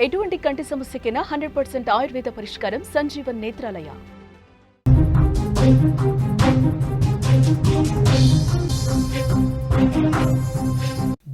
ఎటువంటి కంటి సమస్యకైనా 100% ఆయుర్వేద పరిష్కారం సంజీవన్ నేత్రాలయ.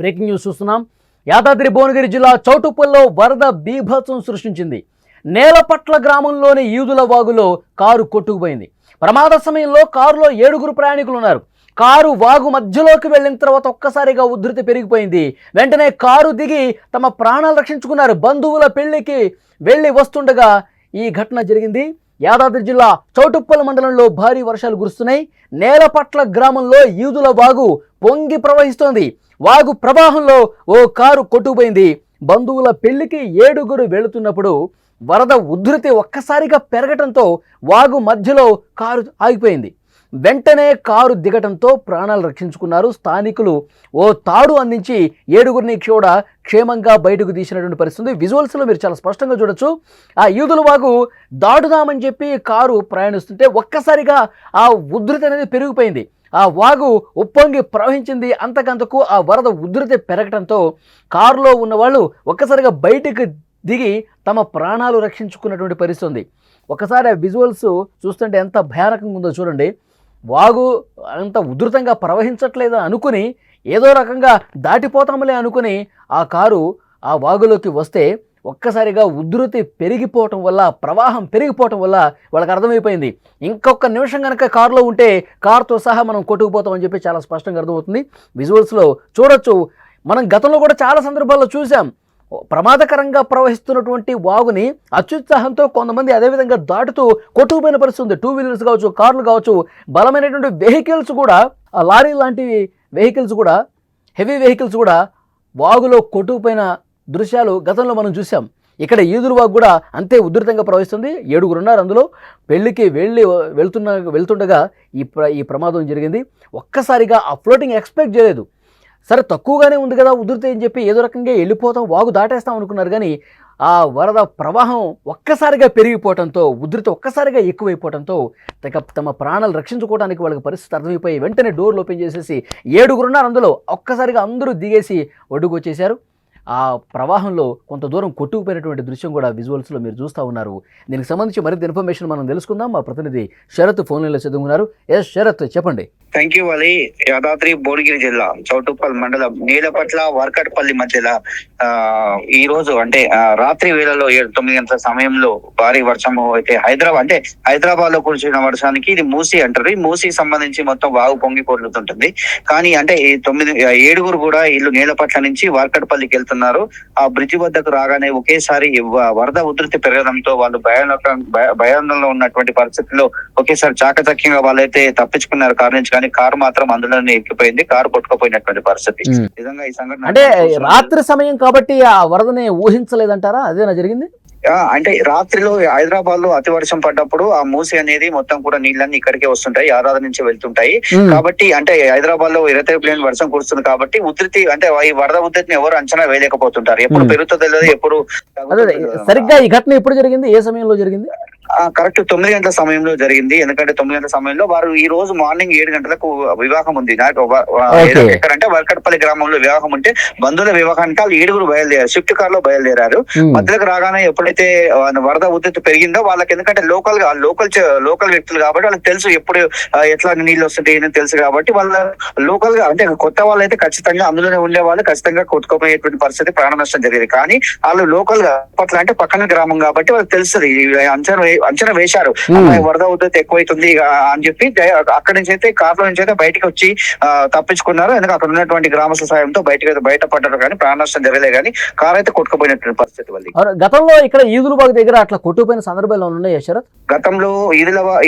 బ్రేకింగ్ న్యూస్ చూస్తున్నాం. యాదాద్రి భువనగిరి జిల్లా చౌటుప్పల్లో వరద బీభత్సం సృష్టించింది. నేలపట్ల గ్రామంలోని ఈదుల వాగులో కారు కొట్టుకుపోయింది. ప్రమాద సమయంలో కారులో 7 ప్రయాణికులు ఉన్నారు. కారు వాగు మధ్యలోకి వెళ్ళిన తర్వాత ఒక్కసారిగా ఉధృతి పెరిగిపోయింది. వెంటనే కారు దిగి తమ ప్రాణాలు రక్షించుకున్నారు. బంధువుల పెళ్లికి వెళ్ళి వస్తుండగా ఈ ఘటన జరిగింది. యాదాద్రి జిల్లా చౌటుప్పల్ మండలంలో భారీ వర్షాలు కురుస్తున్నాయి. నేలపట్ల గ్రామంలో ఈదుల వాగు పొంగి ప్రవహిస్తోంది. వాగు ప్రవాహంలో ఓ కారు కొట్టుకుపోయింది. బంధువుల పెళ్లికి 7 వెళుతున్నప్పుడు వరద ఉధృతి ఒక్కసారిగా పెరగటంతో వాగు మధ్యలో కారు ఆగిపోయింది. వెంటనే కారు దిగటంతో ప్రాణాలు రక్షించుకున్నారు. స్థానికులు ఓ తాడు అందించి 7 కూడా క్షేమంగా బయటకు తీసినటువంటి పరిస్థితి. విజువల్స్లో మీరు చాలా స్పష్టంగా చూడొచ్చు. ఆ ఈదుల వాగు దాటుదామని చెప్పి కారు ప్రయాణిస్తుంటే ఒక్కసారిగా ఆ ఉధృతి అనేది పెరిగిపోయింది. ఆ వాగు ఉప్పొంగి ప్రవహించింది. అంతకంతకు ఆ వరద ఉధృతి పెరగటంతో కారులో ఉన్న వాళ్ళు ఒక్కసారిగా బయటకు దిగి తమ ప్రాణాలు రక్షించుకున్నటువంటి పరిస్థితి ఉంది. ఒకసారి ఆ విజువల్స్ చూస్తుంటే ఎంత భయానకంగా ఉందో చూడండి. వాగు అంత ఉధృతంగా ప్రవహించట్లేదు అనుకుని ఏదో రకంగా దాటిపోతాములే అనుకుని ఆ కారు ఆ వాగులోకి వస్తే ఒక్కసారిగా ఉధృతి పెరిగిపోవటం వల్ల, ప్రవాహం పెరిగిపోవటం వల్ల వాళ్ళకి అర్థమైపోయింది ఇంకొక నిమిషం కనుక కారులో ఉంటే కారుతో సహా మనం కొట్టుకుపోతామని చెప్పి చాలా స్పష్టంగా అర్థమవుతుంది. విజువల్స్లో చూడొచ్చు. మనం గతంలో కూడా చాలా సందర్భాల్లో చూసాం. ప్రమాదకరంగా ప్రవహిస్తున్నటువంటి వాగుని అత్యుత్సాహంతో కొంతమంది అదేవిధంగా దాటుతూ కొట్టుకుపోయిన పరిస్థితుంది. 2 వీలర్స్ కావచ్చు, కార్లు కావచ్చు, బలమైనటువంటి వెహికల్స్ కూడా, లారీ లాంటి వెహికల్స్ కూడా, హెవీ వెహికల్స్ కూడా వాగులో కొట్టుకుపోయిన దృశ్యాలు గతంలో మనం చూసాం. ఇక్కడ ఈదుల వాగు కూడా అంతే ఉధృతంగా ప్రవహిస్తుంది. 7 ఉన్నారు. అందులో పెళ్లికి వెళ్తుండగా ఈ ప్రమాదం జరిగింది. ఒక్కసారిగా ఆ ఫ్లోటింగ్ ఎక్స్పెక్ట్ చేయలేదు. సరే తక్కువగానే ఉంది కదా ఉధృతి అని చెప్పి ఏదో రకంగా వెళ్ళిపోతాం, వాగు దాటేస్తాం అనుకున్నారు. కానీ ఆ వరద ప్రవాహం ఒక్కసారిగా పెరిగిపోవడంతో, ఉధృతి ఒక్కసారిగా ఎక్కువైపోవడంతో తమ ప్రాణాలు రక్షించుకోవడానికి వాళ్ళకి పరిస్థితి అర్థమైపోయి వెంటనే డోర్లు ఓపెన్ చేసేసి 7 ఉన్నారు. అందులో ఒక్కసారిగా అందరూ దిగేసి ఒడ్డుకు వచ్చేశారు. ఆ ప్రవాహంలో కొంత దూరం కొట్టుకుపోయినటువంటి దృశ్యం కూడా విజువల్స్లో మీరు చూస్తూ ఉన్నారు. దీనికి సంబంధించి మరింత ఇన్ఫర్మేషన్ మనం తెలుసుకుందాం. మా ప్రతినిధి శరత్ ఫోన్ లైన్లో చదువుకున్నారు. ఎస్ శరత్, చెప్పండి. Thank you Ali. యాదాద్రి భువనగిరి జిల్లా చౌటుప్పల్ మండలం నీలపట్ల వర్కట్పల్లి మధ్యలో ఈ రోజు అంటే రాత్రి వేళలో 9 గంటల సమయంలో భారీ వర్షం అయితే హైదరాబాద్ లో కురిసిన వర్షానికి ఇది మూసీ అంటారు. ఈ మూసీకి సంబంధించి మొత్తం వాగు పొంగి పొర్లుతుంటుంది. కానీ అంటే ఈ 7 కూడా ఇల్లు నీలపట్ల నుంచి వర్కట్పల్లికి వెళ్తున్నారు. ఆ బ్రిడ్జి వద్దకు రాగానే ఒకేసారి వరద ఉధృతి పెరగడంతో వాళ్ళు భయాందోళనలో ఉన్నటువంటి పరిస్థితుల్లో ఒకేసారి చాకచక్యంగా వాళ్ళైతే తప్పించుకున్నారు కారు నుంచి. కానీ కారు మాత్రం అందులోనే ఎక్కిపోయింది. కారు కొట్టుకుపోయినటువంటి పరిస్థితి. నిజంగా ఈ సంఘటన అంటే రాత్రి సమయం కాబట్టి ఆ వరదని ఊహించలేదంటారా? అదేనా జరిగింది? అంటే రాత్రిలో హైదరాబాద్ లో అతి వర్షం పడ్డప్పుడు ఆ మూసి అనేది మొత్తం కూడా నీళ్ళన్నీ ఇక్కడికే వస్తుంటాయి, యాదాద్రి నుంచి వెళ్తుంటాయి. కాబట్టి అంటే హైదరాబాద్ లో 23 వర్షం కురుస్తుంది కాబట్టి ఉధృతి అంటే ఈ వరద ఉధృతిని ఎవరు అంచనా వేయలేకపోతుంటారు. ఎప్పుడు పెరుగుతుందో ఎప్పుడు. సరిగ్గా ఈ ఘటన ఎప్పుడు జరిగింది? ఏ సమయంలో జరిగింది? కరెక్ట్ 9 గంటల సమయంలో జరిగింది. ఎందుకంటే 9 గంటల సమయంలో వారు ఈ రోజు మార్నింగ్ 7 గంటలకు వివాహం ఉంది. ఎక్కడంటే వర్కట్పల్లి గ్రామంలో వివాహం ఉంటే బంధువుల వివాహానికి వాళ్ళు 7 బయలుదేరారు. స్విఫ్ట్ కార్ లో బయలుదేరారు. మధ్యలోకి రాగానే ఎప్పుడైతే వరద ఉధృతి పెరిగిందో వాళ్ళకి, ఎందుకంటే లోకల్ వ్యక్తులు కాబట్టి వాళ్ళకి తెలుసు ఎప్పుడు ఎట్లా నీళ్ళు వస్తుంటాయి తెలుసు కాబట్టి వాళ్ళ లోకల్ గా అంటే కొత్త వాళ్ళు అయితే ఖచ్చితంగా అందులోనే ఉండే వాళ్ళు ఖచ్చితంగా కొట్టుకోపోయేటువంటి పరిస్థితి, ప్రాణ నష్టం జరిగేది. కానీ వాళ్ళు లోకల్ గా అట్లా అంటే పక్కన గ్రామం కాబట్టి వాళ్ళకి తెలుస్తుంది. అంచనా వేశారు వరద ఉధృతి ఎక్కువైతుంది అని చెప్పి. అక్కడి నుంచి అయితే కార్లో నుంచి అయితే బయటకు వచ్చి తప్పించుకున్నారు. ఎందుకంటే అక్కడ ఉన్నటువంటి గ్రామస్తుల సాయంతో బయటపడ్డారు. కానీ ప్రాణ నష్టం జరగలే. కానీ కార్ అయితే కొట్టుకుపోయినటువంటి పరిస్థితి. గతంలో ఇక్కడ ఈదుల వాగు దగ్గర అట్లా కొట్టుకుపోయిన సందర్భాలు ఉన్నాయి శరత్? గతంలో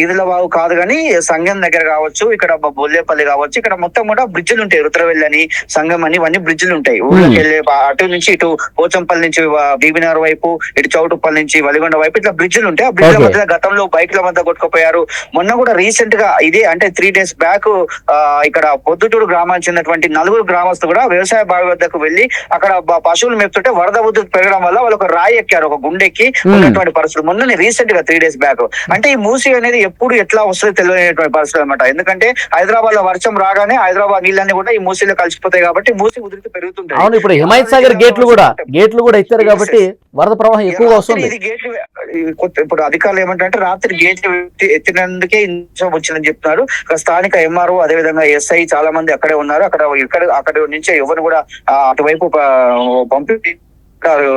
ఈదుల వాగు కాదు కానీ సంగం దగ్గర కావచ్చు, ఇక్కడ బొల్లేపల్లి కావచ్చు, ఇక్కడ మొత్తం కూడా బ్రిడ్జిలు ఉంటాయి. రుద్రవెల్లి అని, సంగం అని ఇవన్నీ బ్రిడ్జిలు ఉంటాయి. ఊళ్ళోకి వెళ్ళే అటు నుంచి ఇటు పోచంపల్లి నుంచి బీబీనగర్ వైపు, ఇటు చౌటుప్పల్ నుంచి వలిగొండ వైపు ఇట్లా బ్రిడ్జిలు ఉంటాయి. ఆ బ్రిడ్జ్ మధ్య గతంలో బైక్ల మధ్య కొట్టుకుపోయారు. మొన్న కూడా రీసెంట్ గా ఇదే అంటే 3 days బ్యాక్ ఇక్కడ పొద్దుటూరు గ్రామానికి చెందినటువంటి 4 గ్రామస్తులు కూడా వ్యవసాయ బావి వద్దకు వెళ్లి అక్కడ పశువులు మెప్తుంటే వరద ఉధృతి పెరగడం వల్ల వాళ్ళు ఒక రాయి ఎక్కారు, ఒక గుండెక్కి ఉన్నటువంటి పరిస్థితులు మొన్న రీసెంట్ గా 3 days బ్యాక్. అంటే ఈ మూసి అనేది ఎప్పుడు ఎట్లా వస్తుందో తెలియనటువంటి పరిస్థితులు అనమాట. ఎందుకంటే హైదరాబాద్ లో వర్షం రాగానే హైదరాబాద్ నీళ్ళన్నీ కూడా ఈ మూసీలో కలిసిపోతాయి కాబట్టి మూసి ఉధృతి పెరుగుతుంటాయి. అవును, ఇప్పుడు హిమాయత్ సాగర్ గేట్లు కూడా ఇస్తారు కాబట్టి వరద ప్రవాహం ఎక్కువగా వస్తుంది. ఇది గేట్లు ఇప్పుడు అధికారులు ఏమంటారంటే రాత్రి గేట్లు ఎత్తినందుకే వచ్చిందని చెప్తున్నారు. స్థానిక ఎంఆర్ఓ అదే విధంగా ఎస్ఐ చాలా మంది అక్కడే ఉన్నారు. అక్కడ నుంచి ఎవరు కూడా అటువైపు పంపి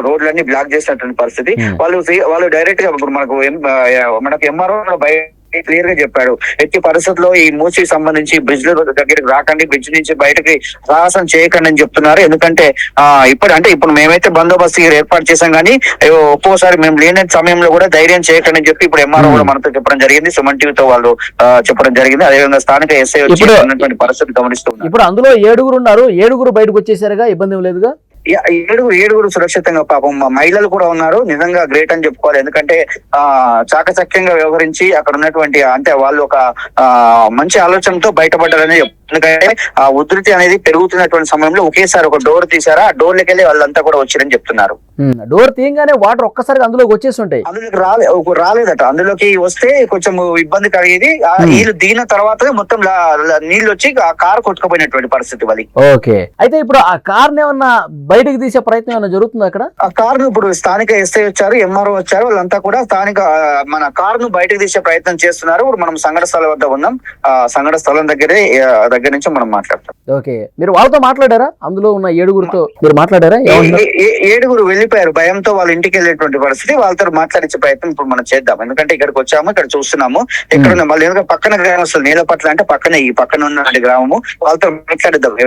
రోడ్లన్నీ బ్లాక్ చేసినటువంటి పరిస్థితి. వాళ్ళు డైరెక్ట్ గా ఇప్పుడు మనకు ఎంఆర్ఓ క్లియర్ గా చెప్పాడు, ఎట్టి పరిస్థితుల్లో ఈ మూసీ సంబంధించి బ్రిడ్జ్ దగ్గరికి రాకండి, బ్రిడ్జ్ నుంచి బయటకి సాహసం చేయకండి అని చెప్తున్నారు. ఎందుకంటే ఇప్పుడు మేమైతే బందోబస్తు ఏర్పాటు చేశాం కానీ ఒక్కోసారి మేము లేని సమయంలో కూడా ధైర్యం చేయకండి అని చెప్పి ఇప్పుడు ఎంఆర్ఓ కూడా మనతో చెప్పడం జరిగింది. సుమన్ టీవీతో వాళ్ళు చెప్పడం జరిగింది. అదేవిధంగా స్థానిక ఎస్ఐ ఉన్నటువంటి పరిస్థితి గమనిస్తున్నారు. ఇప్పుడు అందులో 7 ఉన్నారు, 7 బయటకు వచ్చేసారుగా, ఇబ్బంది లేదుగా. ఏడుగురు సురక్షితంగా, పాపం మహిళలు కూడా ఉన్నారు. నిజంగా గ్రేట్ అని చెప్పుకోవాలి. ఎందుకంటే చాకచక్యంగా వ్యవహరించి అక్కడ ఉన్నటువంటి అంటే వాళ్ళు ఒక మంచి ఆలోచనతో బయటపడ్డారని ఎందుకంటే ఆ ఉధృతి అనేది పెరుగుతున్నటువంటి సమయంలో ఒకేసారి ఒక డోర్ తీసారా, ఆ డోర్లకి వెళ్ళి వాళ్ళంతా కూడా వచ్చారని చెప్తున్నారు. డోర్ తీయగానే వాటర్ ఒక్కసారిగా అందులోకి వచ్చేసి ఉంటాయి. అందులోకి రాలేదట. అందులోకి వస్తే కొంచెం ఇబ్బంది కలిగేది. నీళ్లు దిగిన తర్వాత మొత్తం నీళ్లు వచ్చి ఆ కారు కొట్టుకుపోయినటువంటి పరిస్థితి వాళ్ళకి. ఓకే, అయితే ఇప్పుడు ఆ కార్ ఏమన్నా బయటకు తీసే ప్రయత్నం ఏమైనా జరుగుతుంది అక్కడ? ఆ కారును ఇప్పుడు స్థానిక ఎస్ఐ వచ్చారు, ఎంఆర్ఓ వచ్చారు, వాళ్ళంతా కూడా స్థానిక మన కారును బయటకు తీసే ప్రయత్నం చేస్తున్నారు. ఇప్పుడు మనం సంఘటన స్థలం వద్ద ఉన్నాం. సంఘటన స్థలం దగ్గర నుంచి మనం మాట్లాడతాం. ఓకే, మీరు వాళ్ళతో మాట్లాడారా? అందులో ఉన్న 7గురితో మీరు మాట్లాడారా? 7 వెళ్ళిపోయారు భయంతో, వాళ్ళ ఇంటికి వెళ్ళేటువంటి పరిస్థితి. వాళ్ళతో మాట్లాడించే ప్రయత్నం ఇప్పుడు మనం చేద్దాం. ఎందుకంటే ఇక్కడికి వచ్చాము, ఇక్కడ చూస్తున్నాము, ఎక్కడ ఉన్నాం మళ్ళీ పక్కన గ్రామస్తులు నేలపట్ల అంటే ఈ పక్కన ఉన్న గ్రామము, వాళ్ళతో మాట్లాడిద్దాం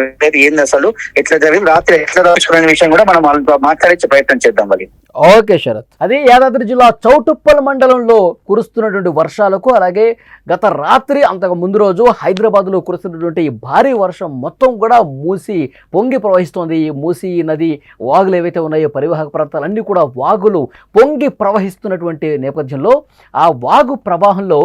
ఏంది అసలు ఎట్లా జరిగింది, రాత్రి ఎట్లా దాచుకునే విషయం కూడా మనం వాళ్ళతో మాట్లాడించే ప్రయత్నం చేద్దాం మరి. ఓకే శరత్, అది యాదాద్రి జిల్లా చౌటుప్పల్ మండలంలో కురుస్తున్నటువంటి వర్షాలకు, అలాగే గత రాత్రి అంతకు ముందు రోజు హైదరాబాద్ లో కురుస్తున్నటువంటి భారీ వర్షం మొత్తం కూడా మూసి పొంగి ప్రవహిస్తోంది. ఈ మూసి నది వాగులు ఏవైతే ఉన్నాయో పరివాహక ప్రాంతాలన్నీ కూడా వాగులు పొంగి ప్రవహిస్తున్నటువంటి నేపథ్యంలో ఆ వాగు ప్రవాహంలో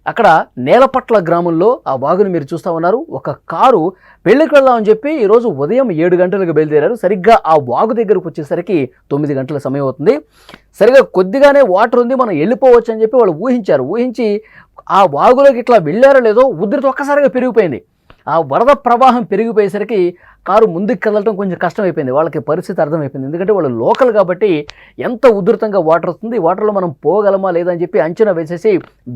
అక్కడ నేలపట్ల గ్రామంలో ఆ వాగును మీరు చూస్తూ ఉన్నారు. ఒక కారు పెళ్లికి వెళ్దామని చెప్పి ఈరోజు ఉదయం 7 గంటలకు బయలుదేరారు. సరిగ్గా ఆ వాగు దగ్గరకు వచ్చేసరికి 9 గంటల సమయం అవుతుంది. సరిగ్గా కొద్దిగానే వాటర్ ఉంది, మనం వెళ్ళిపోవచ్చు అని చెప్పి వాళ్ళు ఊహించి ఆ వాగులోకి ఇట్లా వెళ్ళారో లేదో ఉధృతి ఒక్కసారిగా పెరిగిపోయింది. ఆ వరద ప్రవాహం పెరిగిపోయేసరికి కారు ముందుకు కదలటం కొంచెం కష్టమైపోయింది. వాళ్ళకి పరిస్థితి అర్థమైపోయింది. ఎందుకంటే వాళ్ళు లోకల్ కాబట్టి ఎంత ఉధృతంగా వాటర్ వస్తుంది, వాటర్లో మనం పోగలమా లేదా అని చెప్పి అంచనా వేసేసి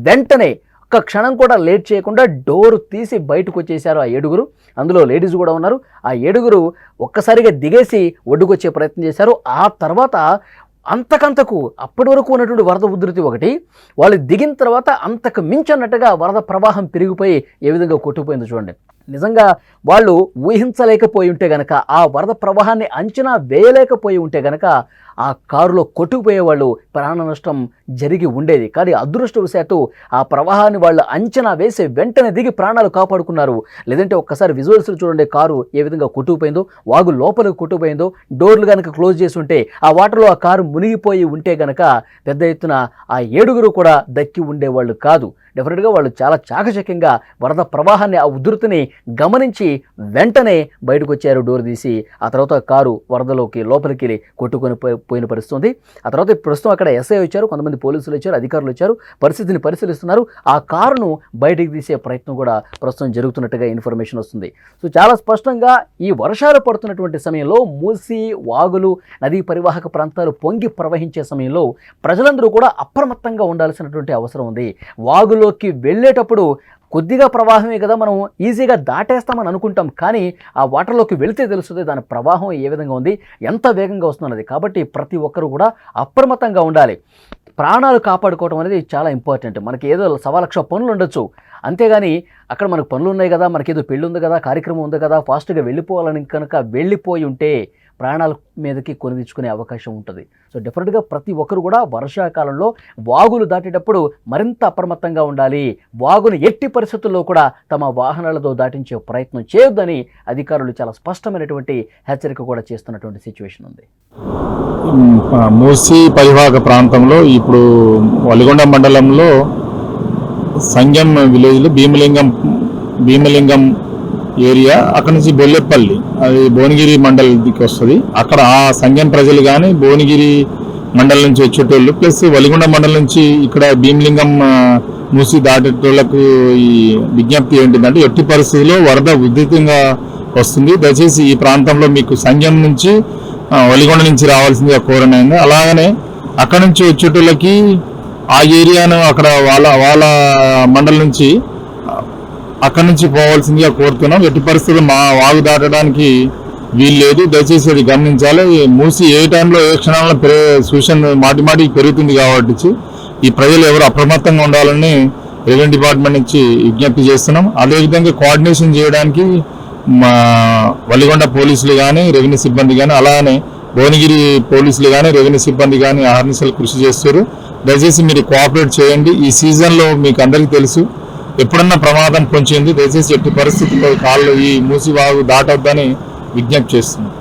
వెంటనే ఒక్క క్షణం కూడా లేట్ చేయకుండా డోర్ తీసి బయటకు వచ్చేసారు ఆ 7గురు. అందులో లేడీస్ కూడా ఉన్నారు. ఆ 7గురు ఒక్కసారిగా దిగేసి ఒడ్డుకొచ్చే ప్రయత్నం చేశారు. ఆ తర్వాత అంతకంతకు అప్పటి వరకు ఉన్నటువంటి వరద ఉధృతి ఒకటి, వాళ్ళు దిగిన తర్వాత అంతకు మించన్నట్టుగా వరద ప్రవాహం పెరిగిపోయి ఏ విధంగా కొట్టుకుపోయిందో చూడండి. నిజంగా వాళ్ళు ఊహించలేకపోయి ఉంటే గనక, ఆ వరద ప్రవాహాన్ని అంచనా వేయలేకపోయి ఉంటే గనక ఆ కారులో కొట్టుకుపోయే వాళ్ళు ప్రాణ నష్టం జరిగి ఉండేది. కానీ అదృష్టవశాత్తు ఆ ప్రవాహాన్ని వాళ్ళు అంచనా వేసి వెంటనే దిగి ప్రాణాలు కాపాడుకున్నారు. లేదంటే ఒక్కసారి విజువల్స్ చూడండి, కారు ఏ విధంగా కొట్టుకుపోయిందో, వాగు లోపలికి కొట్టుకుపోయిందో. డోర్లు కనుక క్లోజ్ చేసి ఉంటే ఆ వాటర్లో ఆ కారు మునిగిపోయి ఉంటే గనక పెద్ద ఎత్తున ఆ 7గురు కూడా దక్కి ఉండేవాళ్ళు కాదు. డెఫినెట్గా వాళ్ళు చాలా చాకచక్యంగా వరద ప్రవాహాన్ని, ఆ ఉధృతిని గమనించి వెంటనే బయటకు వచ్చారు డోర్ తీసి. ఆ తర్వాత కారు వరదలోకి లోపలికి కొట్టుకొని పోయిన పరిస్థితి. ఆ తర్వాత ప్రస్తుతం అక్కడ ఎస్ఐ వచ్చారు, కొంతమంది పోలీసులు వచ్చారు, అధికారులు వచ్చారు, పరిస్థితిని పరిశీలిస్తున్నారు. ఆ కారును బయటికి తీసే ప్రయత్నం కూడా ప్రస్తుతం జరుగుతున్నట్టుగా ఇన్ఫర్మేషన్ వస్తుంది. సో చాలా స్పష్టంగా ఈ వర్షాలు పడుతున్నటువంటి సమయంలో మూసి వాగులు, నదీ పరివాహక ప్రాంతాలు పొంగి ప్రవహించే సమయంలో ప్రజలందరూ కూడా అప్రమత్తంగా ఉండాల్సినటువంటి అవసరం ఉంది. వాగులోకి వెళ్ళేటప్పుడు కొద్దిగా ప్రవాహమే కదా, మనం ఈజీగా దాటేస్తామని అనుకుంటాం. కానీ ఆ వాటర్లోకి వెళితే తెలుస్తుంది దాని ప్రవాహం ఏ విధంగా ఉంది, ఎంత వేగంగా వస్తున్నది. కాబట్టి ప్రతి ఒక్కరు కూడా అప్రమత్తంగా ఉండాలి. ప్రాణాలు కాపాడుకోవడం అనేది చాలా ఇంపార్టెంట్. మనకి ఏదో 1,00,000 పనులు ఉండొచ్చు, అంతేగాని అక్కడ మనకు పనులు ఉన్నాయి కదా, మనకేదో పెళ్ళి ఉంది కదా, కార్యక్రమం ఉంది కదా, ఫాస్ట్గా వెళ్ళిపోవాలని కనుక వెళ్ళిపోయి ఉంటే ప్రాణాల మీదకి కొనిదించుకునే అవకాశం ఉంటుంది. సో డెఫినెట్గా ప్రతి ఒక్కరు కూడా వర్షాకాలంలో వాగులు దాటేటప్పుడు మరింత అప్రమత్తంగా ఉండాలి. వాగును ఎట్టి పరిస్థితుల్లో కూడా తమ వాహనాలతో దాటించే ప్రయత్నం చేయొద్దని అధికారులు చాలా స్పష్టమైనటువంటి హెచ్చరిక కూడా చేస్తున్నటువంటి సిచ్యువేషన్ ఉంది. మూసీ పరివాహక ప్రాంతంలో ఇప్పుడు వలిగొండ మండలంలో సంగం విలేజ్లో భీమలింగం ఏరియా, అక్కడ నుంచి బొల్లెపల్లి, అది భువనగిరి మండలికి వస్తుంది. అక్కడ ఆ సంగం ప్రజలు కానీ భువనగిరి మండలం నుంచి వచ్చేటోళ్ళు ప్లస్ వలిగొండ మండలం నుంచి ఇక్కడ భీమలింగం మూసి దాటేటోళ్లకు ఈ విజ్ఞప్తి ఏంటిదంటే ఎట్టి పరిస్థితుల్లో వరద ఉధృతంగా వస్తుంది. దయచేసి ఈ ప్రాంతంలో మీకు సంగం నుంచి వలిగొండ నుంచి రావాల్సిందిగా కోరనైంది. అలాగనే అక్కడ నుంచి వచ్చేటోళ్ళకి ఆ ఏరియాను అక్కడ వాళ్ళ మండలం నుంచి అక్కడి నుంచి పోవాల్సిందిగా కోరుతున్నాం. ఎట్టి పరిస్థితుల్లో మా వాగు దాటడానికి వీలు లేదు. దయచేసి అది గమనించాలి. మూసి ఏ టైంలో ఏ క్షణాల్లో సూచన మాటిమాటికి పెరుగుతుంది కాబట్టి ఈ ప్రజలు ఎవరు అప్రమత్తంగా ఉండాలని రెవెన్యూ డిపార్ట్మెంట్ నుంచి విజ్ఞప్తి చేస్తున్నాం. అదేవిధంగా కోఆర్డినేషన్ చేయడానికి మా వలిగొండ పోలీసులు కానీ రెవెన్యూ సిబ్బంది కానీ అలానే భువనగిరి పోలీసులు కానీ రెవెన్యూ సిబ్బంది కానీ అహర్నిశలు కృషి చేస్తారు. దయచేసి మీరు కోఆపరేట్ చేయండి. ఈ సీజన్లో మీకు అందరికీ తెలుసు ఎప్పుడన్నా ప్రమాదం పొంచింది. దయచేసి ఎట్టి పరిస్థితుల్లో కాళ్ళు ఈ మూసి వాగు దాటొద్దని విజ్ఞప్తి చేస్తున్నాం.